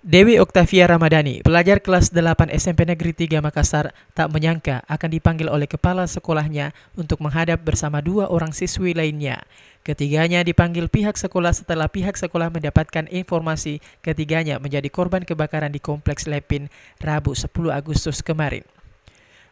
Dewi Oktavia Ramadhani, pelajar kelas 8 SMP Negeri 3 Makassar, tak menyangka akan dipanggil oleh kepala sekolahnya untuk menghadap bersama dua orang siswi lainnya. Ketiganya dipanggil pihak sekolah setelah pihak sekolah mendapatkan informasi ketiganya menjadi korban kebakaran di Kompleks Lepin Rabu 10 Agustus kemarin.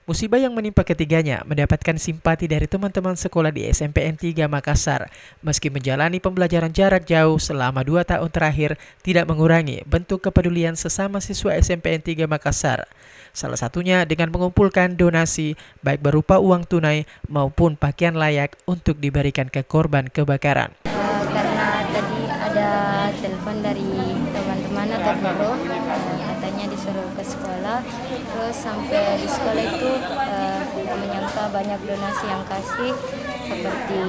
Musibah yang menimpa ketiganya mendapatkan simpati dari teman-teman sekolah di SMPN 3 Makassar. Meski menjalani pembelajaran jarak jauh selama 2 tahun terakhir, tidak mengurangi bentuk kepedulian sesama siswa SMPN 3 Makassar. Salah satunya dengan mengumpulkan donasi, baik berupa uang tunai maupun pakaian layak untuk diberikan ke korban kebakaran. Karena tadi ada telepon dari teman-teman atau guru, katanya disuruh ke sekolah. Terus sampai di sekolah itu tidak menyangka banyak donasi yang kasih seperti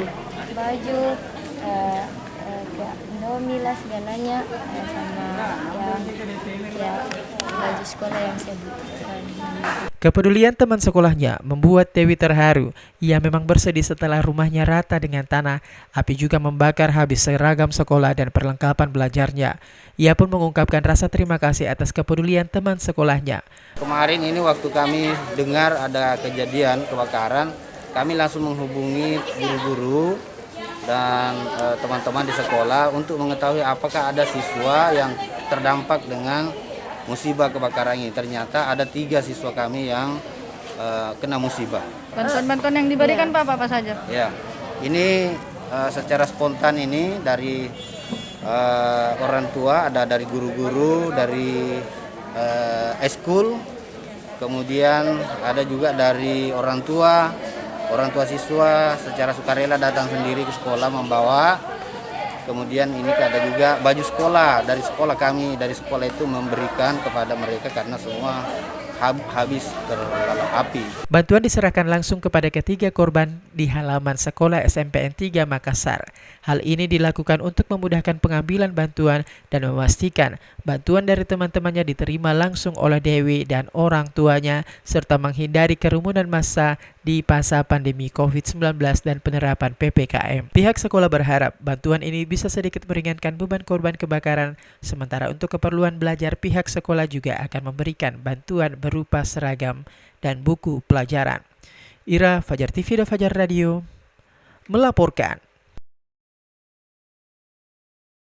baju, Indomie lah segalanya, sama baju sekolah yang saya butuhkan. Kepedulian teman sekolahnya membuat Dewi terharu. Ia memang bersedih setelah rumahnya rata dengan tanah. Api juga membakar habis seragam sekolah dan perlengkapan belajarnya. Ia pun mengungkapkan rasa terima kasih atas kepedulian teman sekolahnya. Kemarin ini waktu kami dengar ada kejadian kebakaran, kami langsung menghubungi guru-guru dan teman-teman di sekolah untuk mengetahui apakah ada siswa yang terdampak dengan musibah kebakaran ini. Ternyata ada 3 siswa kami yang kena musibah. Bantuan-bantuan yang diberikan Pak apa saja? Ya, ini secara spontan ini dari orang tua, ada dari guru-guru, dari eskul, kemudian ada juga dari orang tua siswa secara sukarela datang sendiri ke sekolah membawa. Kemudian ini ada juga baju sekolah dari sekolah kami, dari sekolah itu memberikan kepada mereka karena semua habis terlalap api. Bantuan diserahkan langsung kepada ketiga korban di halaman sekolah SMPN 3 Makassar. Hal ini dilakukan untuk memudahkan pengambilan bantuan dan memastikan bantuan dari teman-temannya diterima langsung oleh Dewi dan orang tuanya, serta menghindari kerumunan massa di masa pandemi COVID-19 dan penerapan PPKM. Pihak sekolah berharap bantuan ini bisa sedikit meringankan beban korban kebakaran, sementara untuk keperluan belajar pihak sekolah juga akan memberikan bantuan berupa seragam dan buku pelajaran. Ira, Fajar TV dan Fajar Radio melaporkan.